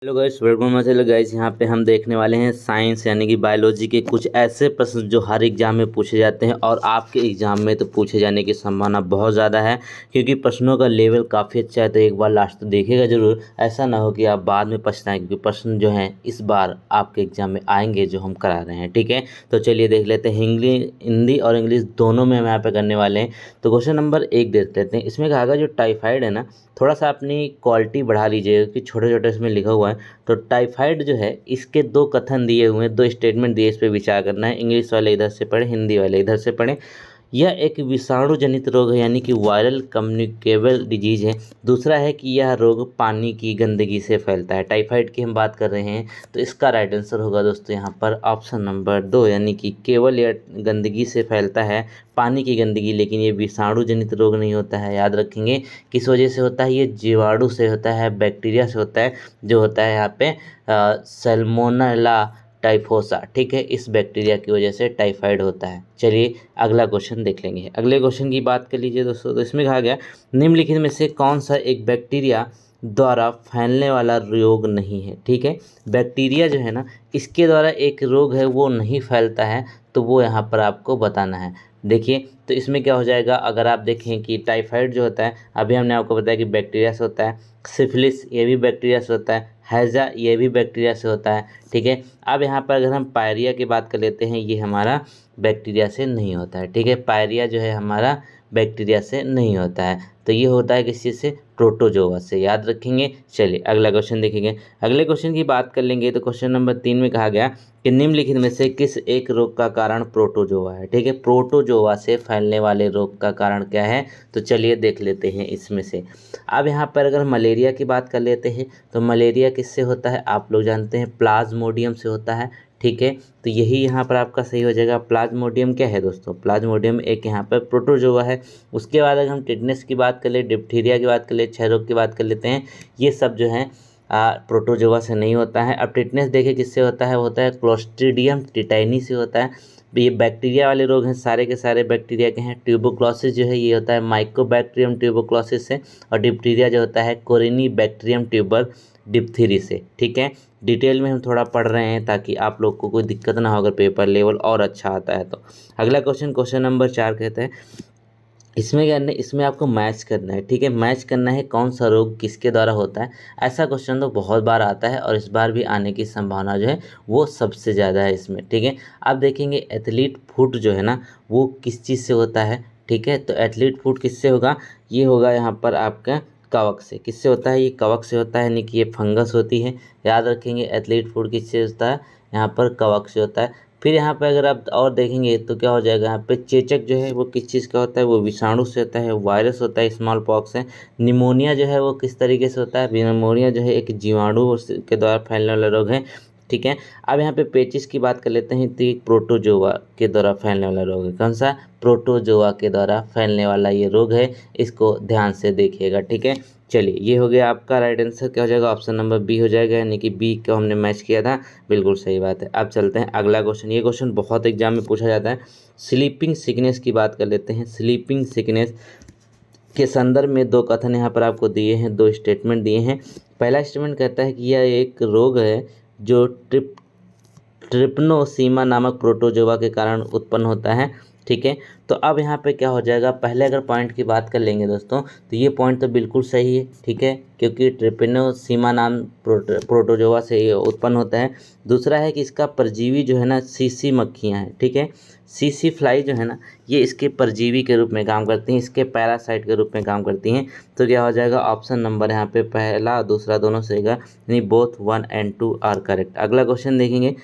Hello guys, welcome. चलो guys, यहाँ पे हम देखने वाले हैं साइंस यानी कि बायोलॉजी के कुछ ऐसे प्रश्न जो हर एग्जाम में पूछे जाते हैं और आपके एग्जाम में तो पूछे जाने की संभावना बहुत ज़्यादा है, क्योंकि प्रश्नों का लेवल काफ़ी अच्छा है। तो एक बार लास्ट तक देखिएगा ज़रूर, ऐसा ना हो कि आप बाद में पछताएं, क्योंकि प्रश्न जो हैं इस बार आपके एग्जाम में आएंगे जो हम करा रहे हैं। ठीक है, तो चलिए देख लेते हैं। हिंदी और इंग्लिश दोनों में हम यहाँ पे करने वाले हैं। तो क्वेश्चन नंबर 1 देख लेते हैं। इसमें कहा गया जो टाइफाइड है ना, थोड़ा सा अपनी क्वालिटी बढ़ा लीजिएगा कि छोटे छोटे इसमें लिखा हुआ है। तो टाइफाइड जो है, इसके दो कथन दिए हुए हैं, दो स्टेटमेंट दिए, इस पर विचार करना है। इंग्लिश वाले इधर से पढ़े, हिंदी वाले इधर से पढ़े। यह एक विषाणु जनित रोग है, यानी कि वायरल कम्युनिकेबल डिजीज है। दूसरा है कि यह रोग पानी की गंदगी से फैलता है। टाइफाइड की हम बात कर रहे हैं, तो इसका राइट आंसर होगा दोस्तों यहाँ पर ऑप्शन नंबर 2, यानी कि केवल यह गंदगी से फैलता है, पानी की गंदगी, लेकिन ये विषाणु जनित रोग नहीं होता है। याद रखेंगे किस वजह से होता है, ये जीवाणु से होता है, बैक्टीरिया से होता है, जो होता है यहाँ पे सैल्मोनेला टाइफोसा। ठीक है, इस बैक्टीरिया की वजह से टाइफाइड होता है। चलिए अगला क्वेश्चन देख लेंगे। अगले क्वेश्चन की बात कर लीजिए दोस्तों। तो इसमें कहा गया निम्नलिखित में से कौन सा एक बैक्टीरिया द्वारा फैलने वाला रोग नहीं है। ठीक है, बैक्टीरिया जो है ना, इसके द्वारा एक रोग है वो नहीं फैलता है, तो वो यहाँ पर आपको बताना है। देखिए, तो इसमें क्या हो जाएगा, अगर आप देखें कि टाइफाइड जो होता है, अभी हमने आपको बताया कि बैक्टीरिया से होता है। सिफिलिस ये भी बैक्टीरिया से होता है। हैजा ये भी बैक्टीरिया से होता है। ठीक है, अब यहाँ पर अगर हम पायरिया की बात कर लेते हैं, ये हमारा बैक्टीरिया से नहीं होता है। ठीक है, पायरिया जो है हमारा बैक्टीरिया से नहीं होता है, तो ये होता है किस चीज़ से, प्रोटोजोआ से। याद रखेंगे। चलिए अगला क्वेश्चन देखेंगे। अगले क्वेश्चन की बात कर लेंगे। तो क्वेश्चन नंबर 3 में कहा गया कि निम्नलिखित में से किस एक रोग का कारण प्रोटोजोआ है। ठीक है, प्रोटोजोआ से फैलने वाले रोग का कारण क्या है, तो चलिए देख लेते हैं इसमें से। अब यहाँ पर अगर मलेरिया की बात कर लेते हैं, तो मलेरिया किससे होता है, आप लोग जानते हैं प्लाज्मोडियम से होता है। ठीक है, तो यही यहाँ पर आपका सही हो जाएगा। प्लाज्मोडियम क्या है दोस्तों, प्लाज्मोडियम एक यहाँ पर प्रोटोजोआ है। उसके बाद अगर हम टिटनेस की बात कर ले, डिप्थीरिया की बात कर ले, क्षय रोग की बात कर लेते हैं, ये सब जो है प्रोटोजोआ से नहीं होता है। अब टिटनेस देखिए किससे होता है, वो होता है क्लोस्ट्रीडियम टिटाइनी से होता है। ये बैक्टीरिया वाले रोग हैं, सारे के सारे बैक्टीरिया के हैं। ट्यूबरक्लोसिस जो है ये होता है माइकोबैक्टीरियम ट्यूबरक्लोसिस से, और डिप्थीरिया जो होता है कोरिनी बैक्टीरियम ट्यूबर डिप्थीरी से। ठीक है, डिटेल में हम थोड़ा पढ़ रहे हैं ताकि आप लोग को कोई दिक्कत ना हो अगर पेपर लेवल और अच्छा आता है तो। अगला क्वेश्चन, क्वेश्चन नंबर 4 कहते हैं, इसमें क्या, इसमें आपको मैच करना है। ठीक है, मैच करना है कौन सा रोग किसके द्वारा होता है। ऐसा क्वेश्चन तो बहुत बार आता है और इस बार भी आने की संभावना जो है वो सबसे ज़्यादा है इसमें। ठीक है, आप देखेंगे एथलीट फुट जो है ना, वो किस चीज़ से होता है। ठीक है, तो एथलीट फुट किससे होगा, ये होगा यहाँ पर आपका कवक से। किससे होता है, ये कवक से होता है, यानी कि ये फंगस होती है। याद रखेंगे एथलीट फुट किससे होता है, यहाँ पर कवक से होता है। फिर यहाँ पे अगर आप और देखेंगे तो क्या हो जाएगा, यहाँ पे चेचक जो है वो किस चीज़ का होता है, वो विषाणु से होता है, वायरस होता है, स्मॉल पॉक्स है। निमोनिया जो है वो किस तरीके से होता है, निमोनिया जो है एक जीवाणु के द्वारा फैलने वाला रोग है। ठीक है, अब यहाँ पे पेचिस की बात कर लेते हैं, तो ये प्रोटोजोआ के द्वारा फैलने वाला रोग है। कौन सा, प्रोटोजोआ के द्वारा फैलने वाला ये रोग है, इसको ध्यान से देखिएगा। ठीक है, चलिए ये हो गया आपका राइट आंसर, क्या हो जाएगा, ऑप्शन नंबर बी हो जाएगा, यानी कि बी को हमने मैच किया था। बिल्कुल सही बात है। अब चलते हैं अगला क्वेश्चन। ये क्वेश्चन बहुत एग्जाम में पूछा जाता है। स्लीपिंग सिकनेस की बात कर लेते हैं। स्लीपिंग सिकनेस के संदर्भ में दो कथन यहाँ पर आपको दिए हैं, दो स्टेटमेंट दिए हैं। पहला स्टेटमेंट कहता है कि यह एक रोग है जो ट्रिप्नोसीमा नामक प्रोटोजोआ के कारण उत्पन्न होता है। ठीक है, तो अब यहाँ पे क्या हो जाएगा, पहले अगर पॉइंट की बात कर लेंगे दोस्तों, तो ये पॉइंट तो बिल्कुल सही है। ठीक है, क्योंकि ट्रिप्नोसीमा नाम प्रोटोजोआ से ये उत्पन्न होता है। दूसरा है कि इसका परजीवी जो है ना, सीसी मक्खियाँ हैं। ठीक है, सीसी फ्लाई जो है ना, ये इसके परजीवी के रूप में काम करती हैं, इसके पैरासाइट के रूप में काम करती हैं। तो क्या हो जाएगा, ऑप्शन नंबर यहाँ पे पहला दूसरा दोनों सही है, यानी बोथ 1 and 2 आर करेक्ट। अगला क्वेश्चन देखेंगे।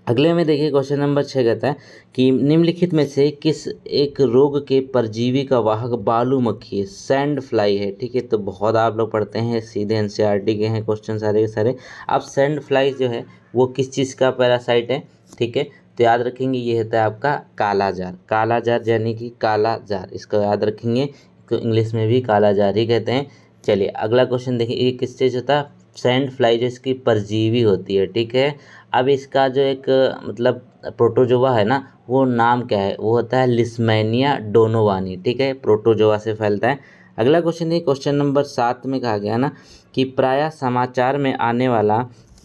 अगले में देखिए क्वेश्चन नंबर 6 कहता है कि निम्नलिखित में से किस एक रोग के परजीवी का वाहक बालू मक्खी है, सैंड फ्लाई है। ठीक है, तो बहुत आप लोग पढ़ते हैं, सीधे एनसीईआरटी के हैं क्वेश्चन सारे के सारे। अब सैंड फ्लाई जो है वो किस चीज़ का पैरासाइट है। ठीक है, तो याद रखेंगे ये होता है आपका काला जार। काला जार यानी कि काला जार, इसको याद रखेंगे, तो इंग्लिश में भी काला जार ही कहते हैं। चलिए अगला क्वेश्चन देखिए, ये किस चीज़ होता है, सैंड फ्लाई जो इसकी परजीवी होती है। ठीक है, अब इसका जो एक मतलब प्रोटोजोआ है ना, वो नाम क्या है, वो होता है लिस्मैनिया डोनोवानी। ठीक है, प्रोटोजोआ से फैलता है। अगला क्वेश्चन है क्वेश्चन नंबर 7 में कहा गया ना कि प्रायः समाचार में आने वाला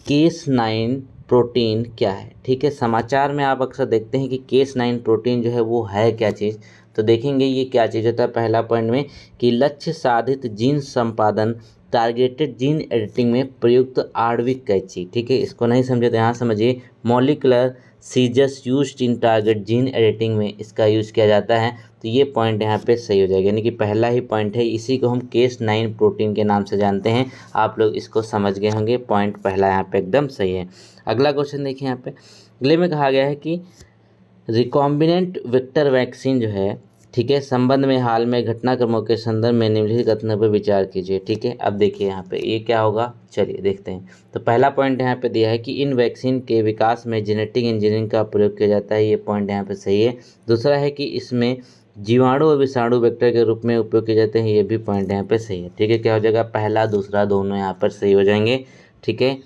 Cas9 प्रोटीन क्या है। ठीक है, समाचार में आप अक्सर देखते हैं कि Cas9 प्रोटीन जो है वो है क्या चीज़, तो देखेंगे ये क्या चीज़ होता है। पहला पॉइंट में कि लक्ष्य साधित जीन संपादन, टारगेटेड जीन एडिटिंग में प्रयुक्त आणविक कैंची। ठीक है, इसको नहीं समझे तो यहाँ समझिए, मॉलिकुलर सीजस used in target gene editing में इसका यूज़ किया जाता है। तो ये पॉइंट यहाँ पे सही हो जाएगा, यानी कि पहला ही पॉइंट है, इसी को हम Cas9 प्रोटीन के नाम से जानते हैं। आप लोग इसको समझ गए होंगे, पॉइंट पहला यहाँ पे एकदम सही है। अगला क्वेश्चन देखिए, यहाँ पे अगले में कहा गया है कि रिकॉम्बिनेंट वेक्टर वैक्सीन जो है, ठीक है, संबंध में हाल में घटनाक्रमों के संदर्भ में निम्नलिखित कथनों पर विचार कीजिए। ठीक है, अब देखिए यहाँ पे ये क्या होगा, चलिए देखते हैं। तो पहला पॉइंट यहाँ पे दिया है कि इन वैक्सीन के विकास में जेनेटिक इंजीनियरिंग का प्रयोग किया जाता है, ये पॉइंट यहाँ पे सही है। दूसरा है कि इसमें जीवाणु और विषाणु वेक्टर के रूप में उपयोग किए जाते हैं, ये भी पॉइंट यहाँ पे सही है। ठीक है, क्या हो जाएगा, पहला दूसरा दोनों यहाँ पर सही हो जाएंगे। ठीक है,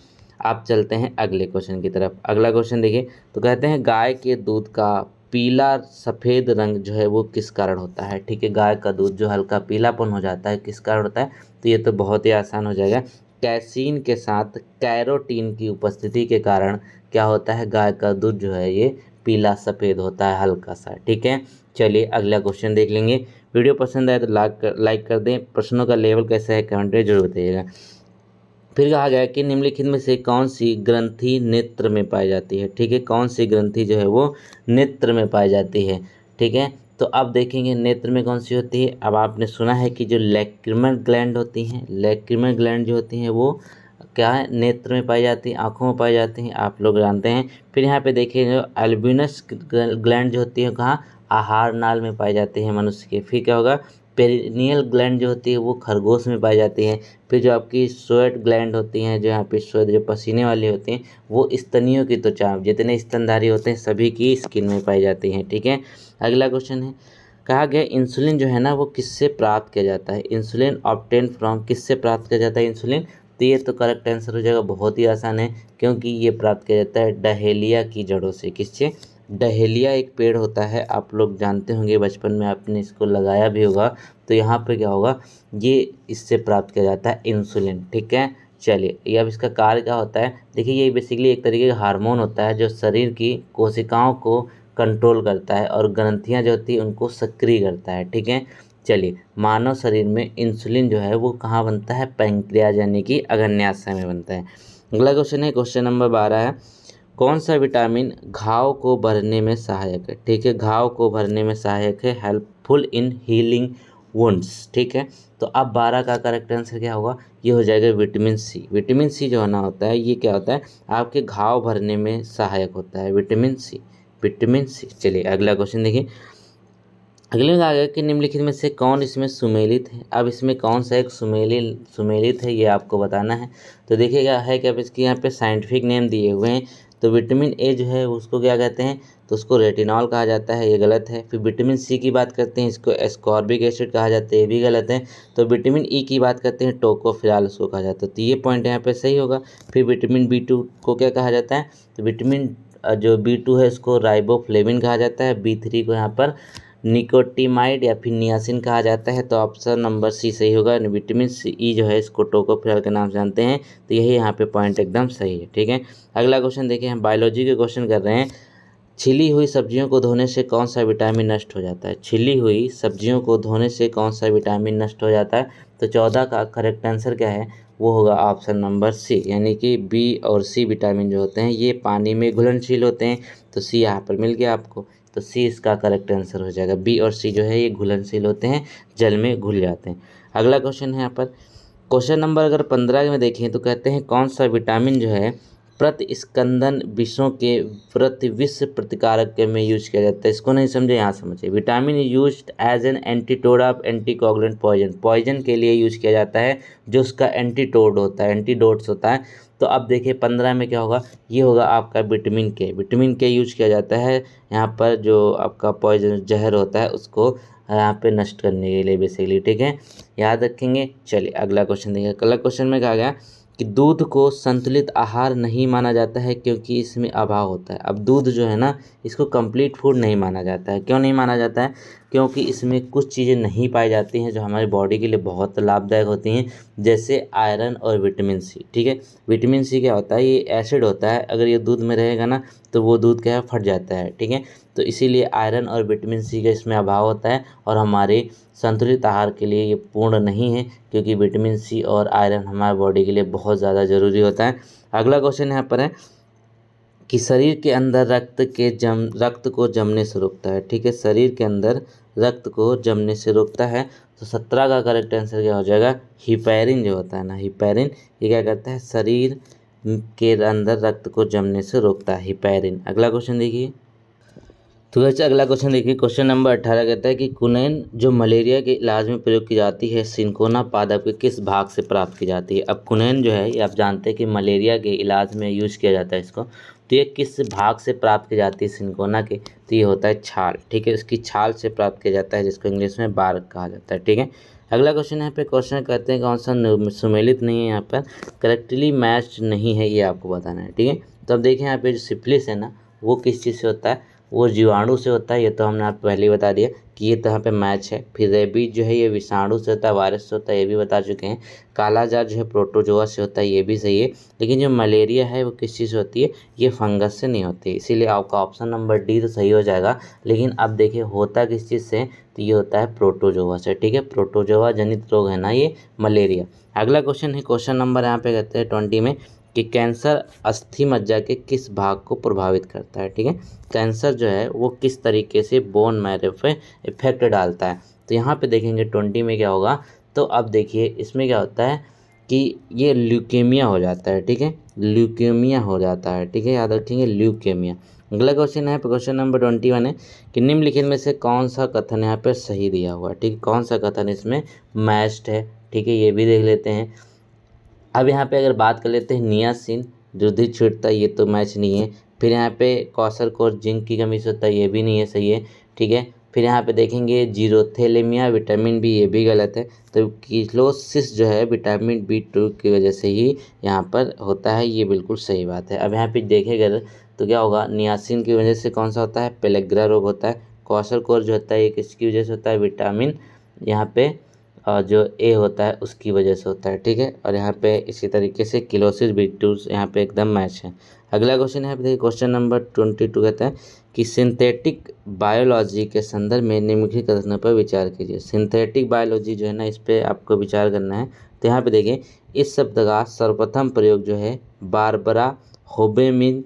आप चलते हैं अगले क्वेश्चन की तरफ। अगला क्वेश्चन देखिए, तो कहते हैं गाय के दूध का पीला सफ़ेद रंग जो है वो किस कारण होता है। ठीक है, गाय का दूध जो हल्का पीलापन हो जाता है किस कारण होता है, तो ये तो बहुत ही आसान हो जाएगा, कैसीन के साथ कैरोटीन की उपस्थिति के कारण क्या होता है, गाय का दूध जो है ये पीला सफ़ेद होता है हल्का सा। ठीक है, चलिए अगला क्वेश्चन देख लेंगे। वीडियो पसंद आए तो लाइक कर दें। प्रश्नों का लेवल कैसा है कमेंट में जरूर बताइएगा। फिर कहा गया कि निम्नलिखित में से कौन सी ग्रंथि नेत्र में पाई जाती है। ठीक है, कौन सी ग्रंथि जो है वो नेत्र में पाई जाती है। ठीक है, तो अब देखेंगे नेत्र में कौन सी होती है। अब आपने सुना है कि जो लैक्रिमल ग्लैंड होती हैं, लैक्रिमल ग्लैंड जो होती हैं वो क्या है, नेत्र में पाई जाती है, आँखों में पाई जाती हैं, आप लोग जानते हैं। फिर यहाँ पे देखिए जो अल्ब्यूनस ग्लैंड जो होती है कहाँ, आहार नाल में पाई जाती है मनुष्य के। फिर क्या होगा, पेरिनियल ग्लैंड जो होती है वो खरगोश में पाई जाती है। फिर जो आपकी स्वेट ग्लैंड होती हैं, जो यहाँ पे स्वेट जो पसीने वाली होती हैं, वो स्तनियों की त्वचा, जितने स्तनधारी होते हैं सभी की स्किन में पाई जाती हैं। ठीक है, अगला क्वेश्चन है, कहा गया इंसुलिन जो है ना वो किससे प्राप्त किया जाता है। इंसुलिन ऑब्टेन फ्रॉम, किससे प्राप्त किया जाता है इंसुलिन, तो ये तो करेक्ट आंसर हो जाएगा, बहुत ही आसान है, क्योंकि ये प्राप्त किया जाता है डहेलिया की जड़ों से। किससे, डहेलिया एक पेड़ होता है, आप लोग जानते होंगे, बचपन में आपने इसको लगाया भी होगा। तो यहाँ पे क्या होगा, ये इससे प्राप्त किया जाता है इंसुलिन। ठीक है, चलिए ये अब इसका कार्य क्या होता है, देखिए ये बेसिकली एक तरीके का हार्मोन होता है जो शरीर की कोशिकाओं को कंट्रोल करता है और ग्रंथियाँ जो होती है उनको सक्रिय करता है। ठीक है, चलिए मानव शरीर में इंसुलिन जो है वो कहाँ बनता है, पैंक्रियाज यानी कि अग्न्याशय में बनता है। अगला क्वेश्चन है, क्वेश्चन नंबर 12 है, कौन सा विटामिन घाव को भरने में सहायक है। ठीक है, घाव को भरने में सहायक है, हेल्पफुल इन हीलिंग वुंड्स। ठीक है, तो अब 12 का करेक्ट आंसर क्या होगा, ये हो जाएगा विटामिन सी। विटामिन सी जो होना होता है ये क्या होता है, आपके घाव भरने में सहायक होता है, विटामिन सी, विटामिन सी। चलिए अगला क्वेश्चन देखिए, अगले में कहा गया कि निम्नलिखित में से कौन इसमें सुमेलित है। अब इसमें कौन सा एक सुमेलित है ये आपको बताना है। तो देखिएगा है कि अब इसके यहाँ पे साइंटिफिक नेम दिए हुए हैं। तो विटामिन ए जो है उसको क्या कहते हैं, तो उसको रेटिनॉल कहा जाता है, ये गलत है। फिर विटामिन सी की बात करते हैं, इसको एस्कॉर्बिक एसिड कहा जाता है, ये भी गलत है। तो विटामिन ई की बात करते हैं, टोकोफेरॉल उसको कहा जाता है, तो ये पॉइंट यहाँ पे सही होगा। फिर विटामिन B2 को क्या कहा जाता है, तो विटामिन जो B2 है इसको राइबोफ्लेविन कहा जाता है, B3 को यहाँ पर निकोटिमाइड या फिर नियासिन कहा जाता है। तो ऑप्शन नंबर सी सही होगा, विटामिन ई जो है इसको टोकोफेरॉल के नाम से जानते हैं। तो यही यहाँ पे पॉइंट एकदम सही है। ठीक है, अगला क्वेश्चन देखिए, हम बायोलॉजी के क्वेश्चन कर रहे हैं। छिली हुई सब्जियों को धोने से कौन सा विटामिन नष्ट हो जाता है। छिली हुई सब्जियों को धोने से कौन सा विटामिन नष्ट हो जाता है, तो 14 का करेक्ट आंसर क्या है, वो होगा ऑप्शन नंबर सी, यानी कि बी और सी विटामिन जो होते हैं ये पानी में घुलनशील होते हैं। तो सी यहाँ पर मिल गया आपको, तो सी इसका करेक्ट आंसर हो जाएगा। बी और सी जो है ये घुलनशील होते हैं, जल में घुल जाते हैं। अगला क्वेश्चन है यहाँ पर, क्वेश्चन नंबर अगर 15 में देखें तो कहते हैं कौन सा विटामिन जो है प्रतिस्कंदन विषों के प्रतिविष प्रतिकारक के में यूज किया जाता है। इसको नहीं समझे, यहाँ समझे। Vitamin used as an antidote of anticoagulant poison, poison के लिए यूज किया जाता है जो उसका एंटीटोड होता है, एंटीडोट्स होता है। तो अब देखिए 15 में क्या होगा, ये होगा आपका विटामिन के। विटामिन के यूज किया जाता है यहाँ पर जो आपका पॉइजन जहर होता है उसको यहाँ पे नष्ट करने के लिए बेसिकली। ठीक है, याद रखेंगे। चलिए अगला क्वेश्चन देखिए, अगला क्वेश्चन में कहा गया कि दूध को संतुलित आहार नहीं माना जाता है क्योंकि इसमें अभाव होता है। अब दूध जो है ना इसको कंप्लीट फूड नहीं माना जाता है। क्यों नहीं माना जाता है, क्योंकि इसमें कुछ चीज़ें नहीं पाई जाती हैं जो हमारी बॉडी के लिए बहुत लाभदायक होती हैं, जैसे आयरन और विटामिन सी। ठीक है, विटामिन सी क्या होता है, ये एसिड होता है, अगर ये दूध में रहेगा ना तो वो दूध क्या है, फट जाता है। ठीक है, तो इसीलिए आयरन और विटामिन सी का इसमें अभाव होता है और हमारे संतुलित आहार के लिए ये पूर्ण नहीं है, क्योंकि विटामिन सी और आयरन हमारे बॉडी के लिए बहुत ज़्यादा ज़रूरी होता है। अगला क्वेश्चन यहाँ पर है कि शरीर के अंदर रक्त को जमने से रोकता है। ठीक है, शरीर के अंदर रक्त को जमने से रोकता है। तो 17 का करेक्ट आंसर क्या हो जाएगा, हिपैरिन जो होता है ना, हिपैरिन ये क्या करता है, शरीर के अंदर रक्त को जमने से रोकता है, हिपैरिन। अगला क्वेश्चन देखिए। तो वैसे अगला क्वेश्चन देखिए, क्वेश्चन नंबर 18 कहता है कि कुनैन जो मलेरिया के इलाज में प्रयोग की जाती है, सिंकोना पादप के किस भाग से प्राप्त की जाती है। अब कुनैन जो है ये आप जानते हैं कि मलेरिया के इलाज में यूज किया जाता है इसको, तो ये किस भाग से प्राप्त की जाती है सिंकोना के, तो ये होता है छाल। ठीक है, इसकी छाल से प्राप्त किया जाता है, जिसको इंग्लिश में बार्क कहा जाता है। ठीक है, अगला क्वेश्चन यहाँ पे क्वेश्चन कहते हैं कौन सा सुमेलित नहीं है, यहाँ पर करेक्टली मैच नहीं है, ये आपको बताना है। ठीक है, तो अब देखें यहाँ पे जो सिफिलिस है ना, वो किस चीज़ से होता है, वो जीवाणु से होता है, ये तो हमने आपको पहले ही बता दिया कि ये तो यहाँ पे मैच है। फिर रेबीज जो है ये विषाणु से होता है, वायरस से होता है, ये भी बता चुके हैं। कालाजार जो है प्रोटोजोआ से होता है, ये भी सही है। लेकिन जो मलेरिया है वो किस चीज़ से होती है, ये फंगस से नहीं होती है, इसीलिए आपका ऑप्शन नंबर डी तो सही हो जाएगा। लेकिन अब देखिए होता किस चीज़ से, तो ये होता है प्रोटोजोआ से। ठीक है, प्रोटोजोआ जनित रोग है ना ये मलेरिया। अगला क्वेश्चन है, क्वेश्चन नंबर यहाँ पे कहते हैं 20 में कि कैंसर अस्थि मज्जा के किस भाग को प्रभावित करता है। ठीक है, कैंसर जो है वो किस तरीके से बोन मैरो पे इफेक्ट डालता है। तो यहाँ पे देखेंगे 20 में क्या होगा, तो अब देखिए इसमें क्या होता है कि ये ल्यूकेमिया हो जाता है। ठीक है, ल्यूकेमिया हो जाता है। ठीक है, याद रखेंगे ल्यूकेमिया। अगला क्वेश्चन है, क्वेश्चन नंबर 21 है कि निम्नलिखित में से कौन सा कथन यहाँ पे सही दिया हुआ है। ठीक है, कौन सा कथन इसमें मैच्ड है। ठीक है, ये भी देख लेते हैं। अब यहाँ पे अगर बात कर लेते हैं नियासिन रुधिर छींटता है, ये तो मैच नहीं है। फिर यहाँ पे कौशल को जिंक की कमी से होता है, ये भी नहीं है, सही है। ठीक है, फिर यहाँ पे देखेंगे जीरोथेलेमिया विटामिन बी, ये भी गलत है। तो किलोसिस जो है विटामिन B2 की वजह से ही यहाँ पर होता है, ये बिल्कुल सही बात है। अब यहाँ पे देखेंगे तो क्या होगा, नियासिन की वजह से कौन सा होता है, पेलेग्रा रोग होता है। कौशल कोर जो होता है ये किसकी वजह से होता है, विटामिन यहाँ पे जो ए होता है उसकी वजह से होता है। ठीक है, और यहाँ पे इसी तरीके से किलोसिस B2 यहाँ पे एकदम मैच है। अगला क्वेश्चन यहाँ पे देखिए, क्वेश्चन नंबर 22 कहता है कि सिंथेटिक बायोलॉजी के संदर्भ में निम्नलिखित कथनों पर विचार कीजिए। सिंथेटिक बायोलॉजी जो है ना, इस पर आपको विचार करना है। तो यहाँ पे देखिए, इस शब्द का सर्वप्रथम प्रयोग जो है बारबरा होबेमिन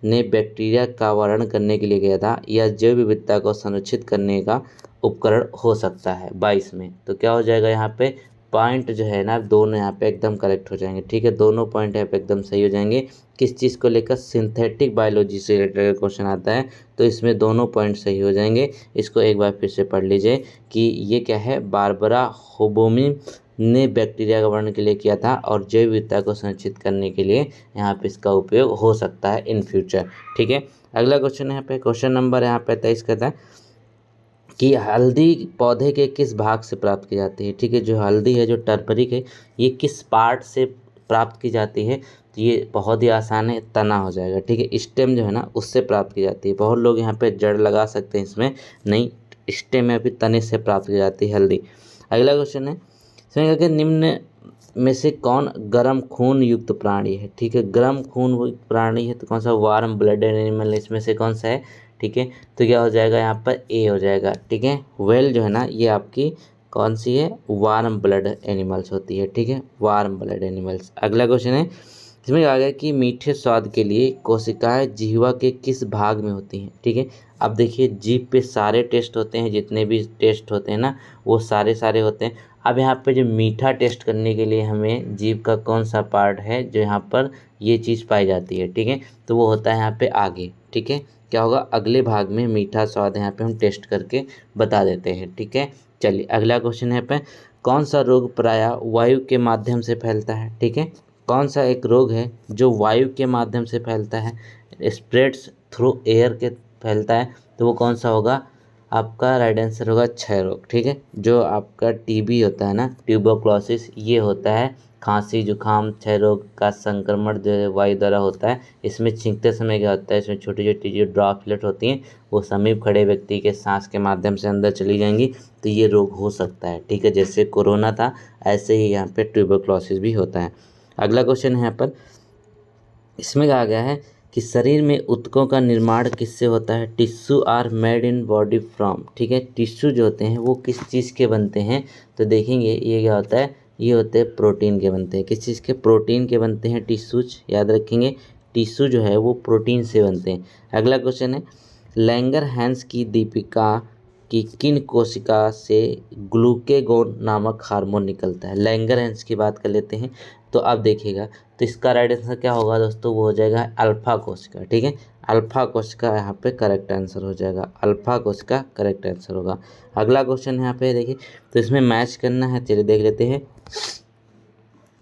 ने बैक्टीरिया का वर्णन करने के लिए किया था। यह जैव विविधता को संरक्षित करने का उपकरण हो सकता है 22 में। तो क्या हो जाएगा यहाँ पे, पॉइंट जो है ना दोनों यहाँ पे एकदम करेक्ट हो जाएंगे। ठीक है, दोनों पॉइंट यहाँ पे एकदम सही हो जाएंगे। किस चीज़ को लेकर, सिंथेटिक बायोलॉजी से रिलेटेड क्वेश्चन आता है, तो इसमें दोनों पॉइंट सही हो जाएंगे। इसको एक बार फिर से पढ़ लीजिए कि ये क्या है, बारबरा होबेमिन ने बैक्टीरिया का वर्णन के लिए किया था और जैव विविधता को संरक्षित करने के लिए यहाँ पे इसका उपयोग हो सकता है इन फ्यूचर। ठीक है, अगला क्वेश्चन यहाँ पे क्वेश्चन नंबर यहाँ पे 23 कहता है कि हल्दी पौधे के किस भाग से प्राप्त की जाती है। ठीक है, जो हल्दी है, जो टर्मरिक है, ये किस पार्ट से प्राप्त की जाती है, तो ये बहुत ही आसान है, तना हो जाएगा। ठीक है, स्टेम जो है ना उससे प्राप्त की जाती है। बहुत लोग यहाँ पे जड़ लगा सकते हैं, इसमें नहीं, स्टेम में भी तने से प्राप्त की जाती है हल्दी। अगला क्वेश्चन है इसमें कि निम्न में से कौन गर्म खून युक्त प्राणी है। ठीक है, गर्म खून युक्त प्राणी है तो कौन सा, वार्म ब्लडेड एनिमल, इसमें से कौन सा है। ठीक है, तो क्या हो जाएगा यहाँ पर, ए हो जाएगा। ठीक है, व्हेल जो है ना ये आपकी कौन सी है, वार्म ब्लड एनिमल्स होती है। ठीक है, वार्म ब्लड एनिमल्स। अगला क्वेश्चन है इसमें आ गया कि मीठे स्वाद के लिए कोशिकाएं जिह्वा के किस भाग में होती हैं। ठीक है, अब देखिए जीभ पे सारे टेस्ट होते हैं, जितने भी टेस्ट होते हैं ना वो सारे होते हैं। अब यहाँ पे जो मीठा टेस्ट करने के लिए हमें जीभ का कौन सा पार्ट है जो यहाँ पर ये चीज़ पाई जाती है। ठीक है, तो वो होता है यहाँ पे आगे। ठीक है, क्या होगा, अगले भाग में मीठा स्वाद यहाँ पे हम टेस्ट करके बता देते हैं। ठीक है, चलिए अगला क्वेश्चन है पे, कौन सा रोग प्रायः वायु के माध्यम से फैलता है। ठीक है, कौन सा एक रोग है जो वायु के माध्यम से फैलता है, स्प्रेड्स थ्रू एयर के फैलता है, तो वो कौन सा होगा, आपका राइट आंसर होगा क्षय रोग। ठीक है, जो आपका टीबी होता है ना, ट्यूबरक्लोसिस, ये होता है खांसी जुकाम क्षय रोग का संक्रमण जो है वायु द्वारा होता है। इसमें छींकते समय क्या होता है, इसमें छोटी छोटी जो ड्रॉपलेट होती हैं वो समीप खड़े व्यक्ति के सांस के माध्यम से अंदर चली जाएंगी तो ये रोग हो सकता है। ठीक है, जैसे कोरोना था ऐसे ही यहाँ पे ट्यूबरक्लोसिस भी होता है। अगला क्वेश्चन है यहाँ पर, इसमें कहा गया है कि शरीर में ऊतकों का निर्माण किससे होता है। Tissue are made in body from. ठीक है, टिश्यू जो होते हैं वो किस चीज़ के बनते हैं, तो देखेंगे ये क्या होता है, ये होते हैं प्रोटीन के बनते हैं। किस चीज़ के, प्रोटीन के बनते हैं टिश्यूज, याद रखेंगे टिश्यू जो है वो प्रोटीन से बनते हैं। अगला क्वेश्चन है, लैंगरहैंस की दीपिका कि किन कोशिका से ग्लूकेगोन नामक हार्मोन निकलता है। लैंगरहैंस की बात कर लेते हैं तो अब देखिएगा, तो इसका राइट आंसर क्या होगा दोस्तों, वो हो जाएगा अल्फा कोशिका। ठीक है, अल्फा कोशिका यहाँ पे करेक्ट आंसर हो जाएगा, अल्फा कोशिका करेक्ट आंसर होगा। अगला क्वेश्चन यहाँ पे देखिए, तो इसमें मैच करना है, चलिए देख लेते हैं।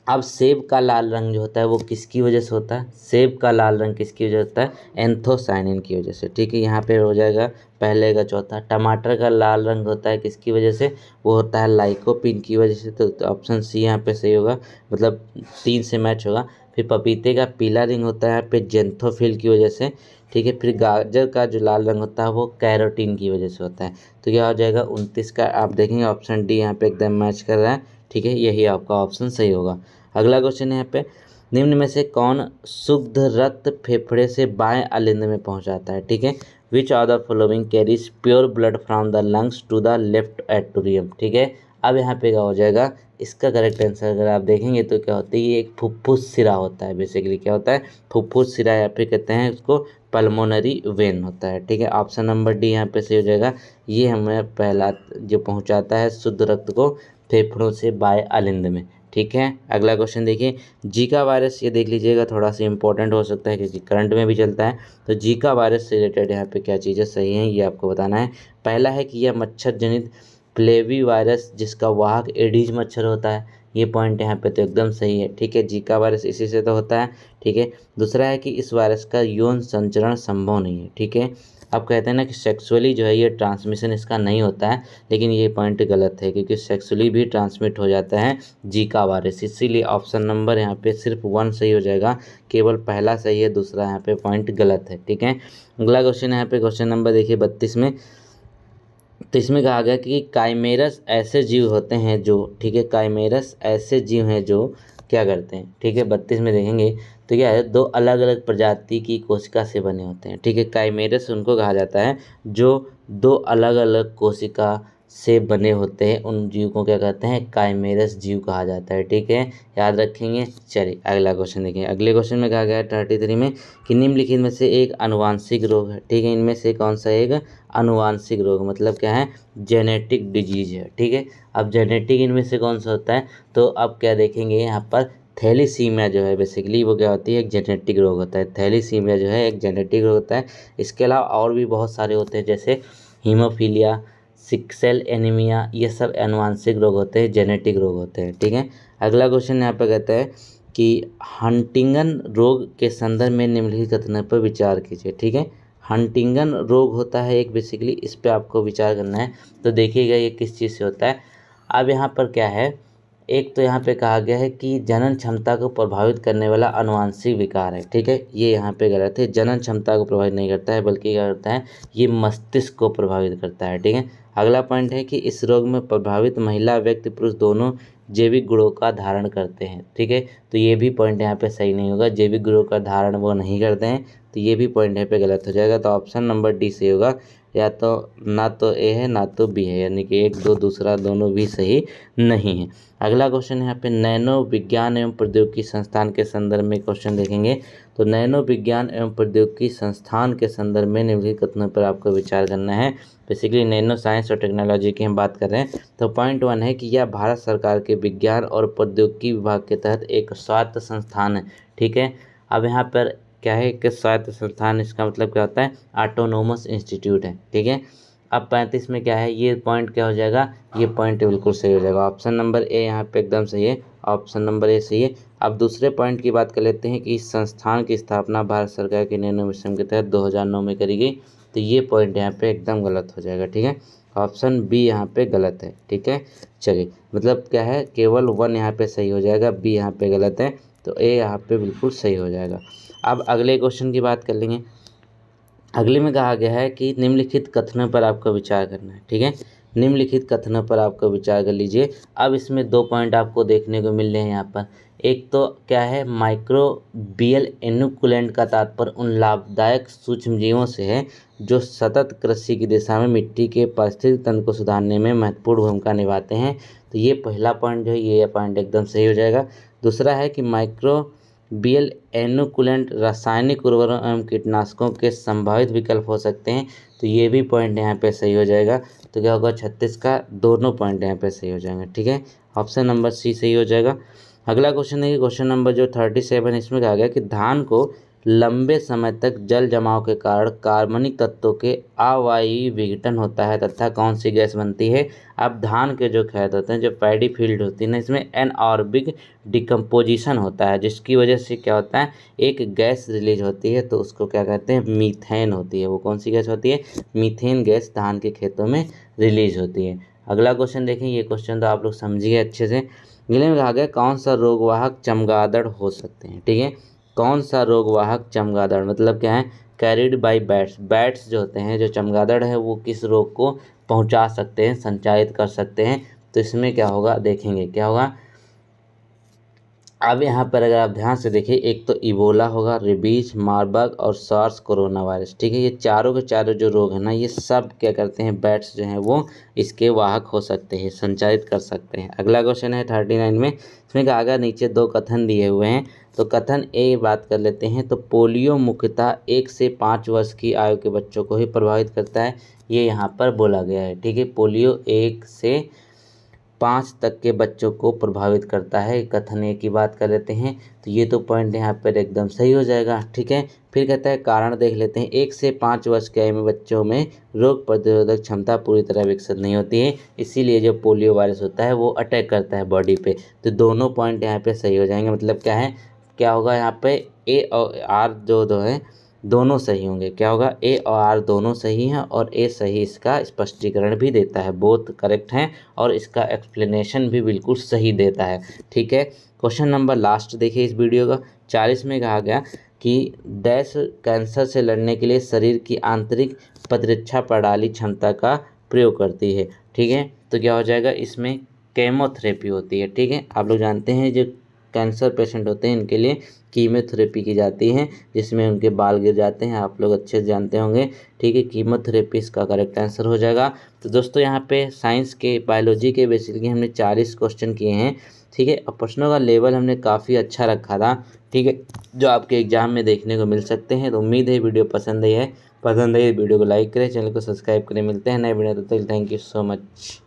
अब सेब का लाल रंग जो होता है वो किसकी वजह से होता है, सेब का लाल रंग किसकी वजह से होता है, एंथोसाइनिन की वजह से। ठीक है, यहाँ पे हो जाएगा पहले का चौथा। टमाटर का लाल रंग होता है किसकी वजह से, वो होता है लाइकोपिन की वजह से, तो ऑप्शन सी यहाँ पे सही होगा, मतलब 3 से मैच होगा। फिर पपीते का पीला रंग होता है यहाँ पे जेंथोफिल की वजह से। ठीक है, फिर गाजर का जो लाल रंग होता है वो कैरोटीन की वजह से होता है। तो क्या हो जाएगा 29 का, आप देखेंगे ऑप्शन डी यहाँ पे एकदम मैच कर रहा है। ठीक है, यही आपका ऑप्शन सही होगा। अगला क्वेश्चन है यहाँ पे, निम्न में से कौन शुद्ध रक्त फेफड़े से बाएं अलिंद में पहुंचाता है। ठीक है, which of the following carries pure blood from the lungs to the left atrium. ठीक है, अब यहाँ पे क्या हो जाएगा, इसका करेक्ट आंसर अगर आप देखेंगे तो क्या होता है, ये एक फुफ्फुस सिरा होता है। बेसिकली क्या होता है, फुफ्फुस सिरा या फिर कहते हैं उसको पल्मोनरी वेन होता है। ठीक है, ऑप्शन नंबर डी यहाँ पे सही हो जाएगा। ये हमें पहला जो पहुँचाता है शुद्ध रक्त को फेफड़ों से बाएं अलिंद में। ठीक है, अगला क्वेश्चन देखिए, जीका वायरस, ये देख लीजिएगा थोड़ा सा इंपॉर्टेंट हो सकता है क्योंकि करंट में भी चलता है। तो जीका वायरस से रिलेटेड यहाँ पे क्या चीज़ें सही हैं ये आपको बताना है। पहला है कि यह मच्छर जनित फ्लेवी वायरस जिसका वाहक एडीज मच्छर होता है, ये पॉइंट यहाँ पे तो एकदम सही है। ठीक है, जीका वायरस इसी से तो होता है। ठीक है, दूसरा है कि इस वायरस का यौन संचरण संभव नहीं है। ठीक है, अब कहते हैं ना कि सेक्सुअली जो है ये ट्रांसमिशन इसका नहीं होता है, लेकिन ये पॉइंट गलत है क्योंकि सेक्सुअली भी ट्रांसमिट हो जाता है जीका वायरस। इसीलिए ऑप्शन नंबर यहाँ पे सिर्फ 1 सही हो जाएगा, केवल पहला सही है, दूसरा यहाँ पे पॉइंट गलत है। ठीक है, अगला क्वेश्चन यहाँ पे क्वेश्चन नंबर देखिए 32 में, तो इसमें कहा गया कि काइमेरस ऐसे जीव होते हैं जो, ठीक है, काइमेरस ऐसे जीव हैं जो क्या करते हैं। ठीक है, 32 में देखेंगे तो क्या है, 2 अलग अलग प्रजाति की कोशिका से बने होते हैं। ठीक है, काइमेरस उनको कहा जाता है जो 2 अलग अलग कोशिका से बने होते हैं, उन जीव को क्या कहते हैं, काइमेरस जीव कहा जाता है। ठीक है, याद रखेंगे। चलिए अगला क्वेश्चन देखें। अगले क्वेश्चन में कहा गया है 33 में कि निम्नलिखित में से एक अनुवांशिक रोग है। ठीक है, इनमें से कौन सा एक अनुवांशिक रोग, मतलब क्या है, जेनेटिक डिजीज है। ठीक है, अब जेनेटिक इनमें से कौन सा होता है, तो अब क्या देखेंगे यहाँ पर, थैलीसीमिया जो है बेसिकली वो क्या होती है, एक जेनेटिक रोग होता है। थैलीसीमिया जो है एक जेनेटिक रोग होता है। इसके अलावा और भी बहुत सारे होते हैं जैसे हीमोफीलिया, सिकल एनीमिया, ये सब आनुवांशिक रोग होते हैं, जेनेटिक रोग होते हैं। ठीक है, अगला क्वेश्चन यहाँ पे कहता है कि हंटिंगन रोग के संदर्भ में निम्नलिखित कथनों पर विचार कीजिए। ठीक है, हंटिंगन रोग होता है एक बेसिकली, इस पे आपको विचार करना है। तो देखिएगा ये किस चीज़ से होता है। अब यहाँ पर क्या है, एक तो यहाँ पे कहा गया है कि जनन क्षमता को प्रभावित करने वाला अनुवांशिक विकार है। ठीक है, ये यहाँ पे गलत है, जनन क्षमता को प्रभावित नहीं करता है बल्कि क्या करता है, ये मस्तिष्क को प्रभावित करता है। ठीक है, अगला पॉइंट है कि इस रोग में प्रभावित महिला व्यक्ति पुरुष दोनों जैविक गुणों का धारण करते हैं। ठीक है, तो ये भी पॉइंट यहाँ पे सही नहीं होगा, जैविक गुणों का धारण वो नहीं करते हैं, तो ये भी पॉइंट यहाँ पे गलत हो जाएगा। तो ऑप्शन नंबर डी सही होगा, या तो ना तो ए है ना तो बी है, यानी कि 1 2 दूसरा दोनों भी सही नहीं है। अगला क्वेश्चन यहाँ पे नैनो विज्ञान एवं प्रौद्योगिकी संस्थान के संदर्भ में क्वेश्चन देखेंगे। तो नैनो विज्ञान एवं प्रौद्योगिकी संस्थान के संदर्भ में निम्नलिखित कथनों पर आपको विचार करना है। बेसिकली नैनो साइंस और टेक्नोलॉजी की हम बात कर रहे हैं। तो पॉइंट 1 है कि यह भारत सरकार के विज्ञान और प्रौद्योगिकी विभाग के तहत एक स्वायत्त संस्थान है। ठीक है, अब यहाँ पर क्या है कि स्वायत्त संस्थान, इसका मतलब क्या होता है, ऑटोनोमस इंस्टीट्यूट है। ठीक है, अब 35 में क्या है, ये पॉइंट क्या हो जाएगा, ये पॉइंट बिल्कुल सही हो जाएगा, ऑप्शन नंबर ए यहाँ पे एकदम सही है, ऑप्शन नंबर ए सही है। अब दूसरे पॉइंट की बात कर लेते हैं कि इस संस्थान की स्थापना भारत सरकार के नैनो मिशन के तहत 2009 में करी गई। तो ये पॉइंट यहाँ पे एकदम गलत हो जाएगा। ठीक है, ऑप्शन बी यहाँ पे गलत है। ठीक है, चलिए मतलब क्या है, केवल 1 यहाँ पे सही हो जाएगा, बी यहाँ पे गलत है, तो ए यहाँ पे बिल्कुल सही हो जाएगा। अब अगले क्वेश्चन की बात कर लेंगे। अगले में कहा गया है कि निम्नलिखित कथनों पर आपको विचार करना है। ठीक है, निम्नलिखित कथनों पर आपको विचार कर लीजिए। अब इसमें 2 पॉइंट आपको देखने को मिल रहे हैं यहाँ पर। एक तो क्या है, माइक्रोबियल इनोकुलेंट का तात्पर्य उन लाभदायक सूक्ष्मजीवों से है जो सतत कृषि की दिशा में मिट्टी के पारिस्थितिक तंत्र को सुधारने में महत्वपूर्ण भूमिका निभाते हैं। तो ये पहला पॉइंट जो है, ये पॉइंट एकदम सही हो जाएगा। दूसरा है कि माइक्रोबियल इनोकुलेंट रासायनिक उर्वरकों एवं कीटनाशकों के संभावित विकल्प हो सकते हैं। तो ये भी पॉइंट यहाँ पे सही हो जाएगा। तो क्या होगा, 36 का दोनों पॉइंट यहाँ पे सही हो जाएंगे। ठीक है, ऑप्शन नंबर सी सही हो जाएगा। अगला क्वेश्चन है कि क्वेश्चन नंबर जो 37, इसमें कहा गया कि धान को लंबे समय तक जल जमाव के कारण कार्बनिक तत्वों के अवायवीय विघटन होता है तथा कौन सी गैस बनती है। अब धान के जो खेत होते हैं, जो पैडी फील्ड होती है ना, इसमें एनऑर्बिक डिकम्पोजिशन होता है, जिसकी वजह से क्या होता है, एक गैस रिलीज होती है, तो उसको क्या कहते हैं, मीथेन होती है। वो कौन सी गैस होती है, मीथेन गैस धान के खेतों में रिलीज होती है। अगला क्वेश्चन देखें, ये क्वेश्चन तो आप लोग समझिए अच्छे से। अगले में कहा गया कौन सा रोगवाहक चमगादड़ हो सकते हैं। ठीक है, कौन सा रोगवाहक चमगादड़ मतलब क्या है, कैरिड बाय बैट्स। बैट्स जो होते हैं, जो चमगादड़ है, वो किस रोग को पहुंचा सकते हैं, संचारित कर सकते हैं। तो इसमें क्या होगा, देखेंगे क्या होगा। अब यहाँ पर अगर आप ध्यान से देखिए, एक तो इबोला होगा, रेबीज, मार्बर्ग और सार्स कोरोना वायरस। ठीक है, ये चारों के चारों जो रोग है ना, ये सब क्या करते हैं, बैट्स जो हैं वो इसके वाहक हो सकते हैं, संचारित कर सकते हैं। अगला क्वेश्चन है 39 में, इसमें कहा गया नीचे 2 कथन दिए हुए हैं। तो कथन ए बात कर लेते हैं। तो पोलियो मुख्यतः 1 से 5 वर्ष की आयु के बच्चों को ही प्रभावित करता है, ये यहाँ पर बोला गया है। ठीक है, पोलियो 1 से 5 तक के बच्चों को प्रभावित करता है, कथन ए की बात कर लेते हैं। तो ये तो पॉइंट यहाँ पर एकदम सही हो जाएगा। ठीक है, फिर कहता है कारण देख लेते हैं। 1 से 5 वर्ष के आयु में बच्चों में रोग प्रतिरोधक क्षमता पूरी तरह विकसित नहीं होती है, इसीलिए जो पोलियो वायरस होता है वो अटैक करता है बॉडी पे। तो दोनों पॉइंट यहाँ पे सही हो जाएंगे। मतलब क्या है, क्या होगा यहाँ पे, ए और आर जो दो हैं दोनों सही होंगे। क्या होगा, ए और आर दोनों सही हैं, और ए सही इसका स्पष्टीकरण भी देता है, बोथ करेक्ट हैं, और इसका एक्सप्लेनेशन भी बिल्कुल सही देता है। ठीक है, क्वेश्चन नंबर लास्ट देखिए इस वीडियो का। 40 में कहा गया कि डैश कैंसर से लड़ने के लिए शरीर की आंतरिक प्रतिरक्षा प्रणाली क्षमता का प्रयोग करती है। ठीक है, तो क्या हो जाएगा, इसमें केमोथेरेपी होती है। ठीक है, आप लोग जानते हैं जो कैंसर पेशेंट होते हैं इनके लिए कीमोथेरेपी की जाती है, जिसमें उनके बाल गिर जाते हैं, आप लोग अच्छे से जानते होंगे। ठीक है, कीमोथेरेपी इसका करेक्ट आंसर हो जाएगा। तो दोस्तों यहाँ पे साइंस के, बायोलॉजी के बेसिकली हमने 40 क्वेश्चन किए हैं। ठीक है, और प्रश्नों का लेवल हमने काफ़ी अच्छा रखा था। ठीक है, जो आपके एग्जाम में देखने को मिल सकते हैं। तो उम्मीद है वीडियो पसंद आई है। वीडियो को लाइक करें, चैनल को सब्सक्राइब करें। मिलते हैं नए वीडियो, तब तक थैंक यू सो मच।